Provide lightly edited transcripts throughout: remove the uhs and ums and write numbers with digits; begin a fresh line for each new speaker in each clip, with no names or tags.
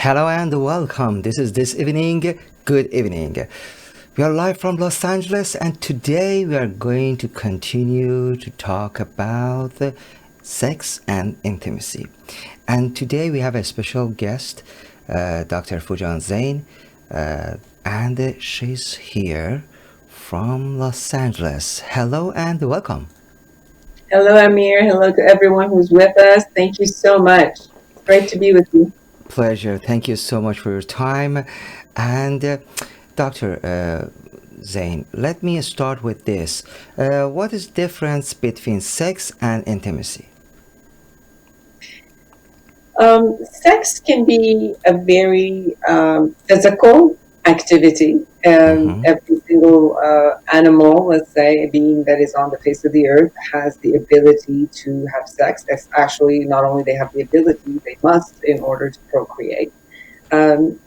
Hello and welcome. This is This Evening. Good evening. We are live from Los Angeles, and today we are going to continue to talk about sex and intimacy. And today we have a special guest, Dr. Foojan Zeine, and she's here from Los Angeles. Hello and welcome.
Hello, Amir. Hello to everyone who's with us. Thank you so much. It's great to be with you.
Pleasure. Thank you so much for your time. And Dr. Zain, let me start with this. What is the difference between sex and intimacy?
Sex can be a very physical activity.
Mm-hmm.
Every single animal, let's say, a being that is on the face of the earth, has the ability to have sex. That's actually not only they have the ability, they must in order to procreate.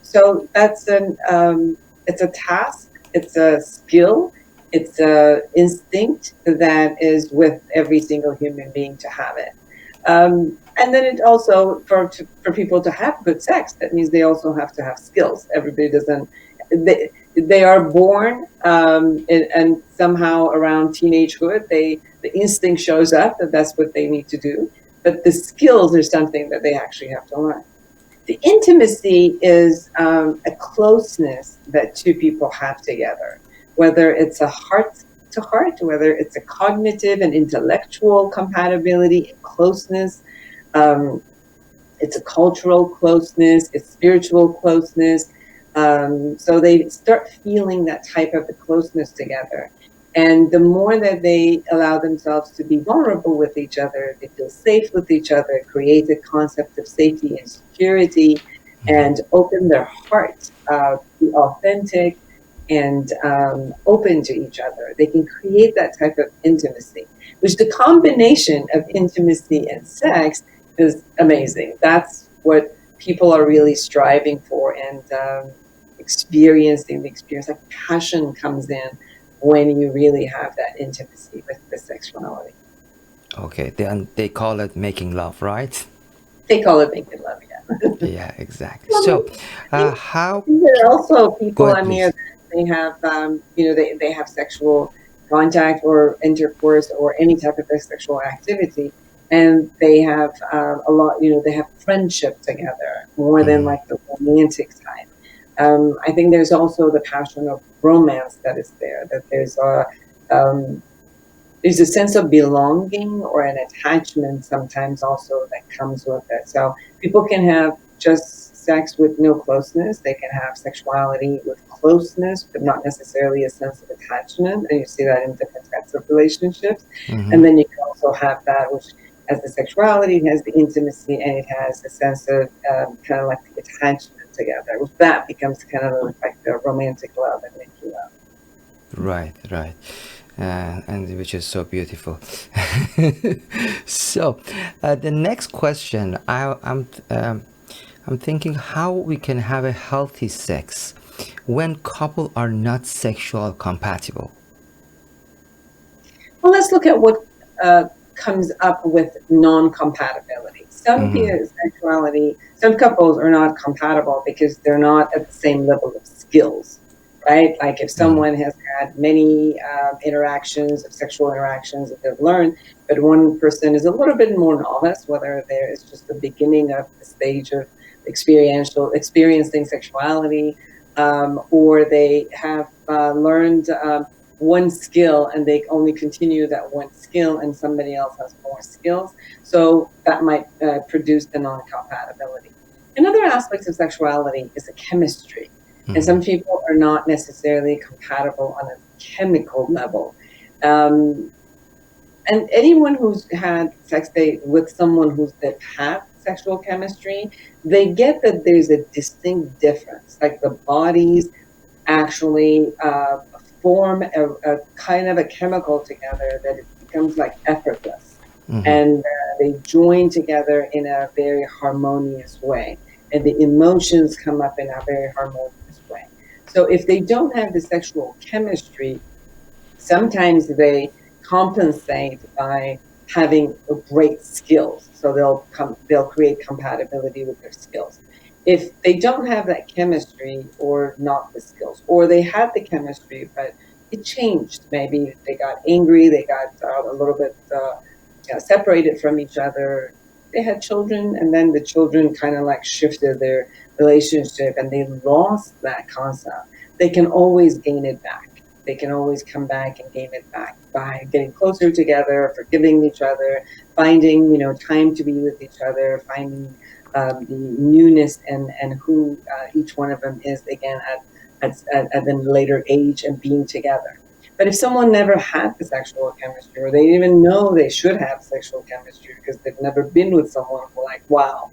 So that's it's a task, it's a skill, it's a instinct that is with every single human being to have it. And then it also for people to have good sex, that means they also have to have skills. Everybody doesn't. They are born, and somehow around teenagehood, the instinct shows up that that's what they need to do. But the skills are something that they actually have to learn. The intimacy is a closeness that two people have together, whether it's a heart to heart, whether it's a cognitive and intellectual compatibility and closeness. Um, it's a cultural closeness, it's spiritual closeness. So they start feeling that type of a closeness together. And the more that they allow themselves to be vulnerable with each other, they feel safe with each other, create a concept of safety and security, and open their heart, be authentic and open to each other. They can create that type of intimacy, which the combination of intimacy and sex is amazing. That's what people are really striving for and experiencing the experience. Like passion comes in when you really have that intimacy with the sexuality.
Okay, then they call it making love, right?
They call it making love, yeah.
Yeah, exactly.
Well,
So,
I
how?
think there are also
Go
people,
ahead,
Amir,
please.
that they have, they have sexual contact or intercourse or any type of sexual activity, and they have a lot, they have friendship together more than
Mm-hmm.
like the romantic side. I think there's also the passion of romance that is there, that um, there's a sense of belonging or an attachment sometimes also that comes with it. So people can have just sex with no closeness. They can have sexuality with closeness, but not necessarily a sense of attachment. And you see that in different types of relationships.
Mm-hmm.
And then you can also have that, which has the sexuality, it has the intimacy, and it has a sense of kind of like the attachment together. That becomes kind of like the romantic love and making love.
Right, right. And which is so beautiful. So, the next question, I'm thinking how we can have a healthy sex when couple are not sexual compatible.
Well, let's look at what comes up with non-compatibility.
Mm-hmm.
Some couples are not compatible because they're not at the same level of skills, right? Like if
Mm-hmm.
someone has had many sexual interactions that they've learned, but one person is a little bit more novice, whether there is just the beginning of the stage of experiencing sexuality, or they have learned one skill and they only continue that one skill and somebody else has more skills. So that might produce the non-compatibility. Another aspect of sexuality is the chemistry. And
Mm-hmm.
some people are not necessarily compatible on a chemical level. Um, and anyone who's had sex date with someone who's that had sexual chemistry, they get that there's a distinct difference. Like the bodies actually form a kind of a chemical together that it becomes like effortless.
Mm-hmm.
And they join together in a very harmonious way. And the emotions come up in a very harmonious way. So if they don't have the sexual chemistry, sometimes they compensate by having great skills. So they'll create compatibility with their skills. If they don't have that chemistry or not the skills, or they had the chemistry, but it changed. Maybe they got angry, they got a little bit separated from each other. They had children, and then the children kind of like shifted their relationship and they lost that concept. They can always gain it back. They can always come back and gain it back by getting closer together, forgiving each other, finding, time to be with each other, finding the newness and who each one of them is again at the later age and being together. But if someone never had the sexual chemistry, or they didn't even know they should have sexual chemistry because they've never been with someone who like, wow,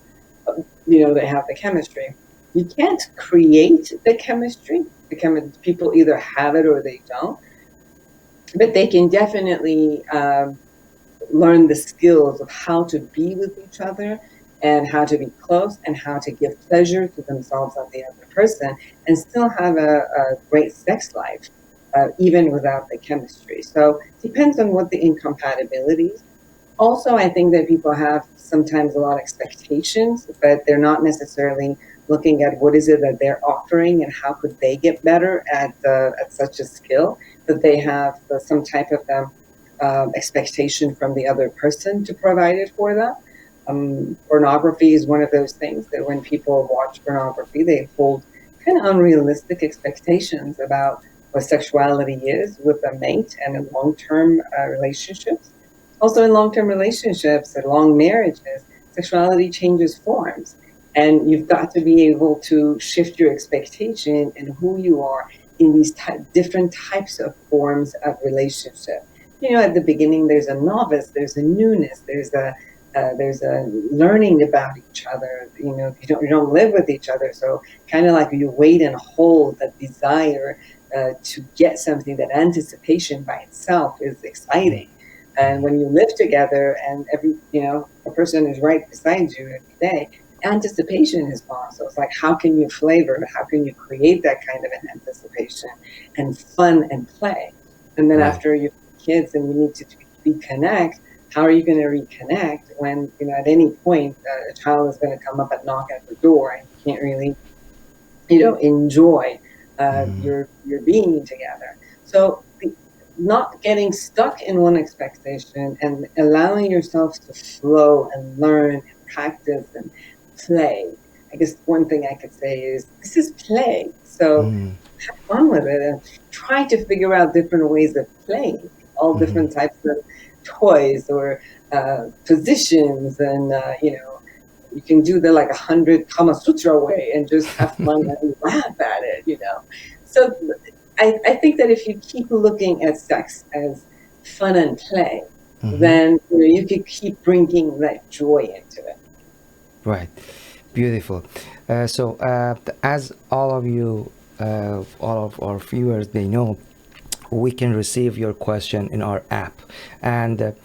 they have the chemistry. You can't create the chemistry. People either have it or they don't. But they can definitely learn the skills of how to be with each other and how to be close and how to give pleasure to themselves and the other person and still have a great sex life. Even without the chemistry. So it depends on what the incompatibilities. Also, I think that people have sometimes a lot of expectations, but they're not necessarily looking at what is it that they're offering and how could they get better at such a skill, that they have some type of expectation from the other person to provide it for them. Pornography is one of those things that when people watch pornography, they hold kind of unrealistic expectations about what sexuality is with a mate and in long-term relationships. Also in long-term relationships and long marriages, sexuality changes forms. And you've got to be able to shift your expectation and who you are in these different types of forms of relationship. At the beginning, there's a novice, there's a newness, there's a learning about each other. You don't live with each other, so kind of like you wait and hold that desire to get something. That anticipation by itself is exciting. And when you live together and a person is right beside you every day, anticipation is gone. So it's like, how can you flavor, how can you create that kind of an anticipation and fun and play? And then after you have kids and you need to reconnect, how are you going to reconnect when, at any point a child is going to come up and knock at the door and you can't really, enjoy your being together. So not getting stuck in one expectation and allowing yourself to flow and learn and practice and play. I guess one thing I could say is this is play. So have fun with it and try to figure out different ways of playing, all different types of toys or positions, and you can do the 100 Kama Sutra way and just have fun and laugh at it, So I think that if you keep looking at sex as fun and play, then you can keep bringing that joy into it.
Right. Beautiful. So as all of you, all of our viewers, they know, we can receive your question in our app, and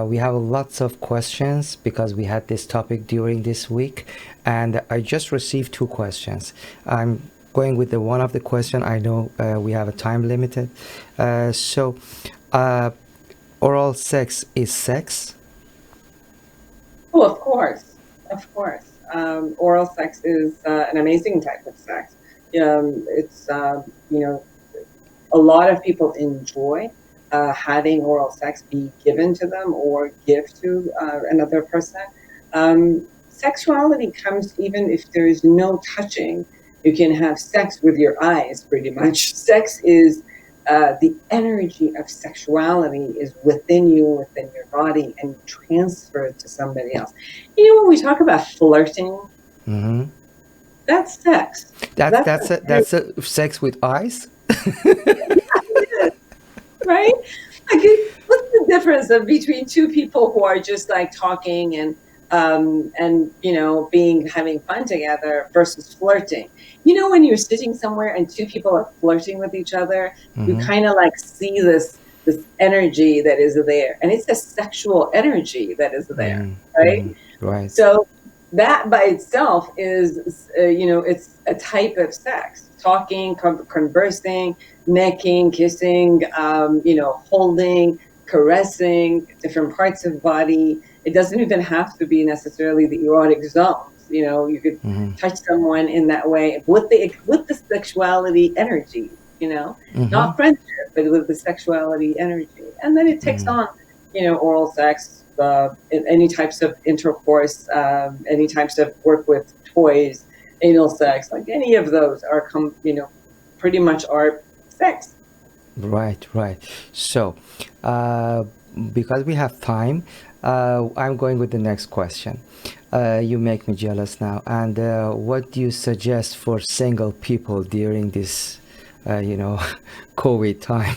we have lots of questions because we had this topic during this week, and I just received 2 questions. I'm going with one of the question. I know we have a time limited. So oral sex is sex?
Oh, of course. Oral sex is an amazing type of sex. It's a lot of people enjoy having oral sex be given to them or give to another person. Sexuality comes even if there is no touching. You can have sex with your eyes, pretty much. Sex is the energy of sexuality is within you, within your body, and you transfer it to somebody else. When we talk about flirting, that's sex.
That's a sex with eyes?
Right? What's the difference between 2 people who are just talking and having fun together versus flirting? When you're sitting somewhere and 2 people are flirting with each other, you kind of see this energy that is there, and it's a sexual energy that is there, right?
Right.
So that by itself is, it's a type of sex. Talking, conversing, necking, kissing, holding, caressing different parts of body. It doesn't even have to be necessarily the erotic zones. You could
Mm-hmm.
touch someone in that way with the sexuality energy,
Mm-hmm.
not friendship, but with the sexuality energy. And then it takes on, oral sex, any types of intercourse, any types of work with toys, anal sex, like any of those are pretty much are sex.
Right, right. So, because we have time, I'm going with the next question. You make me jealous now. And what do you suggest for single people during this, COVID time?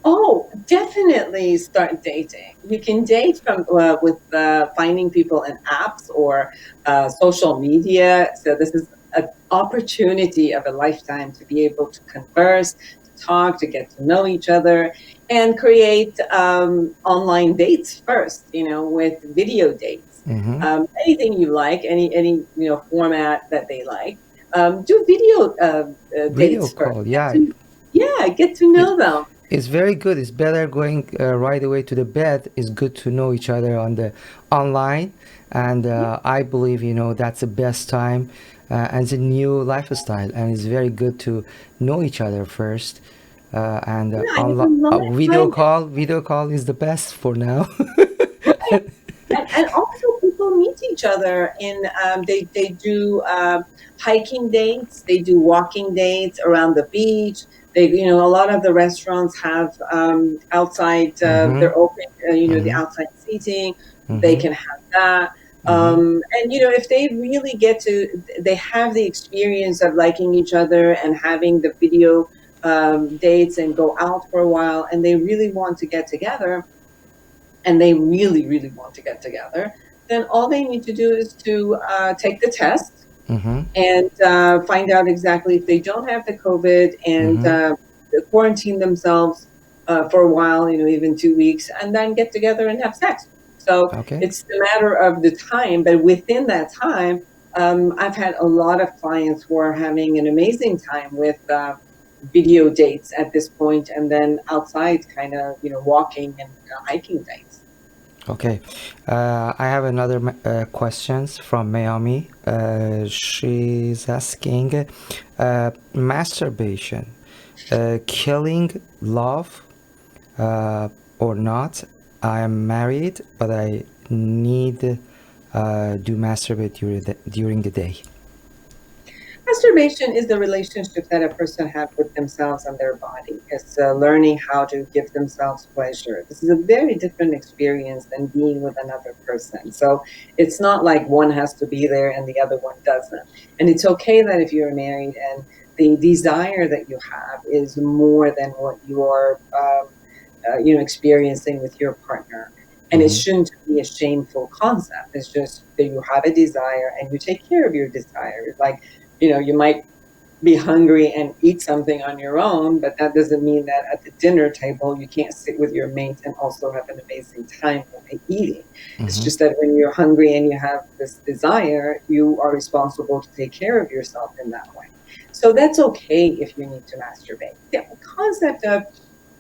Oh, definitely start dating. You can date from with finding people in apps or social media. So this is an opportunity of a lifetime to be able to converse, to talk, to get to know each other, and create online dates first. With video dates,
Mm-hmm.
anything you like, any format that they like. Do video
Video
dates first.
call, yeah.
Get to
It,
know them.
it's very good. It's better going right away to the bed. It's good to know each other on the online, and I believe that's the best time, and it's a new lifestyle, and it's very good to know each other first. And
Yeah, and it's a lot of time.
video call is the best for now.
Right. And also people meet each other in they do hiking dates, they do walking dates around the beach. They a lot of the restaurants have outside
Mm-hmm.
they're open the
Mm-hmm.
outside seating. They
Mm-hmm.
can have that.
Mm-hmm.
And if they really they have the experience of liking each other and having the video dates and go out for a while, and they really want to get together, and they really, really want to get together, then all they need to do is to take the test
Mm-hmm.
and find out exactly if they don't have the COVID, and
Mm-hmm.
quarantine themselves for a while, even 2 weeks, and then get together and have sex. So
Okay.
it's a matter of the time, but within that time, I've had a lot of clients who are having an amazing time with video dates at this point, and then outside kind of, walking and hiking dates.
Okay, I have another questions from Miami. She's asking, masturbation, killing love, or not? I am married, but I need do masturbate during the day.
Masturbation is the relationship that a person has with themselves and their body. It's learning how to give themselves pleasure. This is a very different experience than being with another person. So it's not like one has to be there and the other one doesn't. And it's okay that if you're married and the desire that you have is more than what you are, experiencing with your partner. And it
Mm-hmm.
shouldn't be a shameful concept. It's just that you have a desire and you take care of your desire. Like, you might be hungry and eat something on your own, but that doesn't mean that at the dinner table you can't sit with your mate and also have an amazing time while eating. It's
Mm-hmm.
just that when you're hungry and you have this desire, you are responsible to take care of yourself in that way. So that's okay if you need to masturbate. The concept of,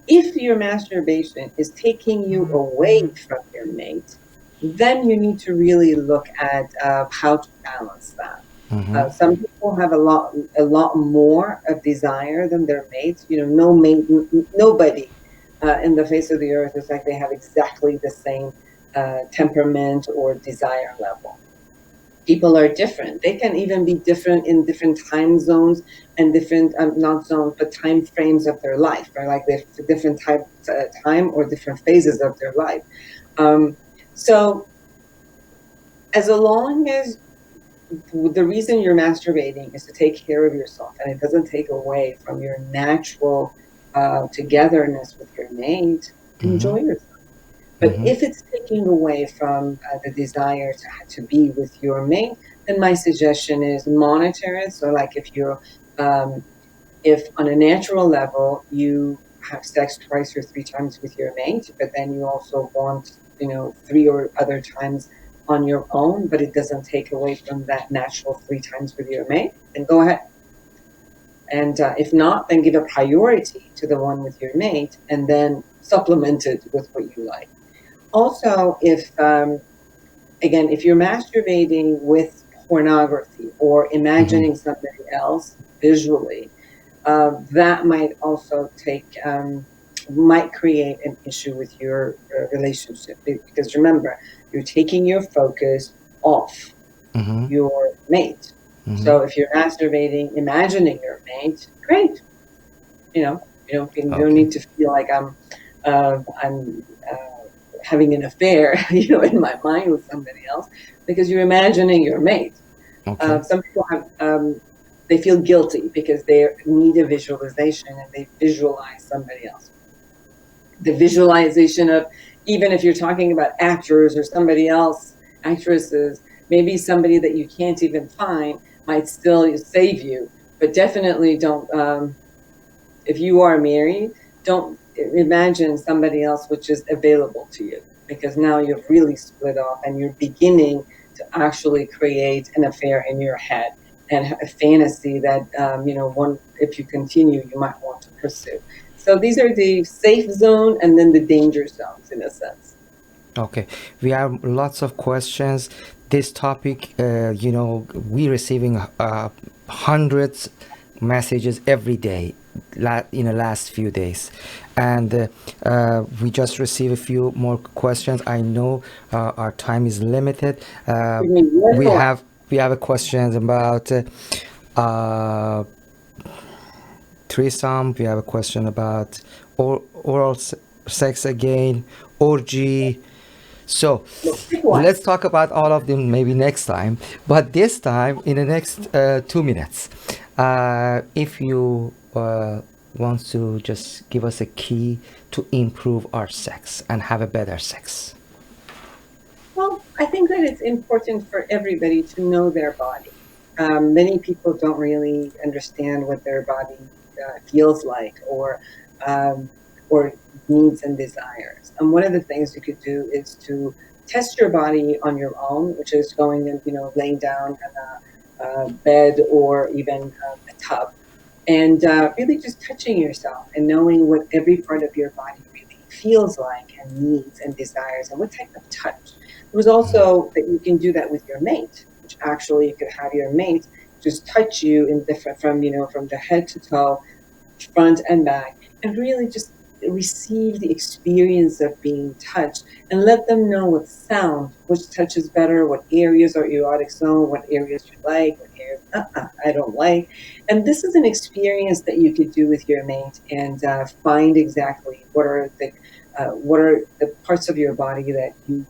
if your masturbation is taking you away from your mate, then you need to really look at how to balance that.
Mm-hmm.
Some people have a lot more of desire than their mates. No mate, nobody in the face of the earth is like they have exactly the same temperament or desire level. People are different. They can even be different in different time zones and different, not zones, but time frames of their life, right? Like they're different types time or different phases of their life. So as long as the reason you're masturbating is to take care of yourself and it doesn't take away from your natural togetherness with your mate,
Mm-hmm.
enjoy yourself. But
Mm-hmm.
if it's taking away from the desire to be with your mate, then my suggestion is monitor it. So, like um, if on a natural level you have sex twice or three times with your mate, but then you also want, three or other times on your own, but it doesn't take away from that natural three times with your mate, then go ahead. And if not, then give a priority to the one with your mate and then supplement it with what you like. Also, if again, if you're masturbating with pornography or imagining somebody else visually, that might also might create an issue with your relationship, because remember, you're taking your focus off your mate. So if you're masturbating, imagining your mate, great. You don't
Okay.
need to feel like I'm having an affair, in my mind with somebody else, because you're imagining your mate.
Okay.
Some people have they feel guilty because they need a visualization and they visualize somebody else. The visualization of, even if you're talking about actors or somebody else, actresses, maybe somebody that you can't even find might still save you, but definitely don't. If you are married, don't imagine somebody else which is available to you, because now you've really split off and you're beginning to actually create an affair in your head and a fantasy that, one, if you continue, you might want to pursue. So these are the safe zone and then the danger zones, in a sense.
Okay, we have lots of questions. This topic, we receiving hundreds messages every day in the last few days, and we just received a few more questions. I know our time is limited. We have a question about threesome. We have a question about oral sex again, orgy. So let's talk about all of them maybe next time, but this time in the next 2 minutes, if you want to just give us a key to improve our sex and have a better sex.
Well, I think that it's important for everybody to know their body. Many people don't really understand what their body feels like, or needs and desires. And one of the things you could do is to test your body on your own, which is going and laying down on a bed or even a tub, and really just touching yourself and knowing what every part of your body really feels like and needs and desires, and what type of touch. There was also that you can do that with your mate, which actually you could have your mate just touch you in different, from the head to toe, front and back, and really just receive the experience of being touched, and let them know what sound, which touch is better, what areas are erotic zone, what areas you like, what areas I don't like. And this is an experience that you could do with your mate, and find exactly what are the parts of your body that you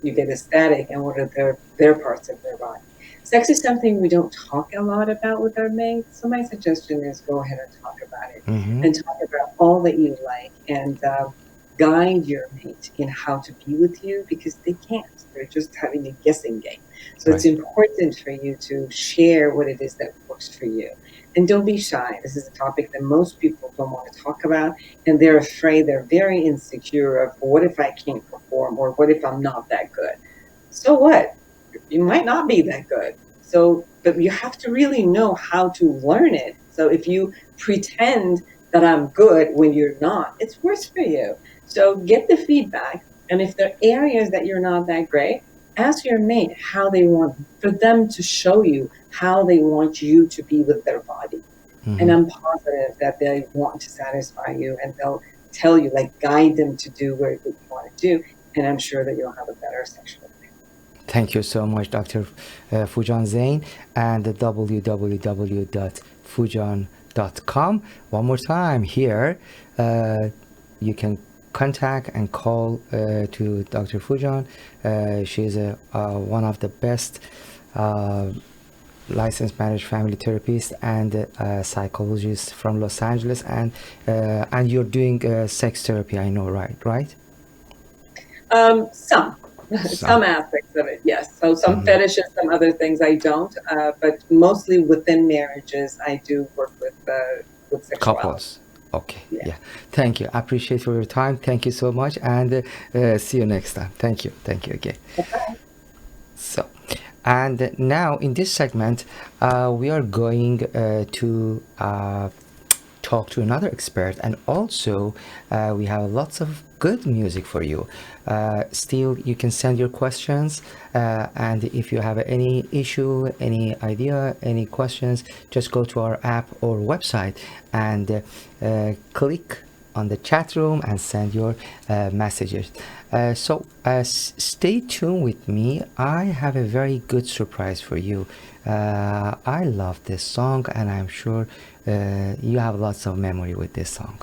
get ecstatic, and what are their parts of their body. Sex is something we don't talk a lot about with our mates, so my suggestion is go ahead and talk about it, and talk about all that you like, and guide your mate in how to be with you, because they can't. They're just having a guessing game. So it's important for you to share what it is that works for you. And don't be shy. This is a topic that most people don't want to talk about, and they're afraid, they're very insecure of, what if I can't perform, or what if I'm not that good? So what? You might not be that good. So, but you have to really know how to learn it. So if you pretend that I'm good when you're not, it's worse for you. So get the feedback. And if there are areas that you're not that great, ask your mate how they want, for them to show you how they want you to be with their body. And I'm positive that they want to satisfy you, and they'll tell you, like, guide them to do what you want to do. And I'm sure that you'll have a better sexual life.
Thank you so much, Dr. Foojan Zeine, and www.foojan.com. One more time here, you can contact and call to Dr. Foojan. She's one of the best licensed marriage family therapist and psychologist from Los Angeles, and you're doing sex therapy, I know, right?
Some aspects of it, yes. So some fetishes, some other things I don't, but mostly within marriages, I do work with sexuality.
Couples. Okay. Yeah. Thank you. I appreciate for your time. Thank you so much, and see you next time. Thank you again.
Okay.
So, and now in this segment, we are going to talk to another expert, and also we have lots of good music for you. Still, you can send your questions, and if you have any issue, any idea, any questions, just go to our app or website and click on the chat room and send your messages. Stay tuned with me. I have a very good surprise for you. I love this song, and I'm sure you have lots of memory with this song.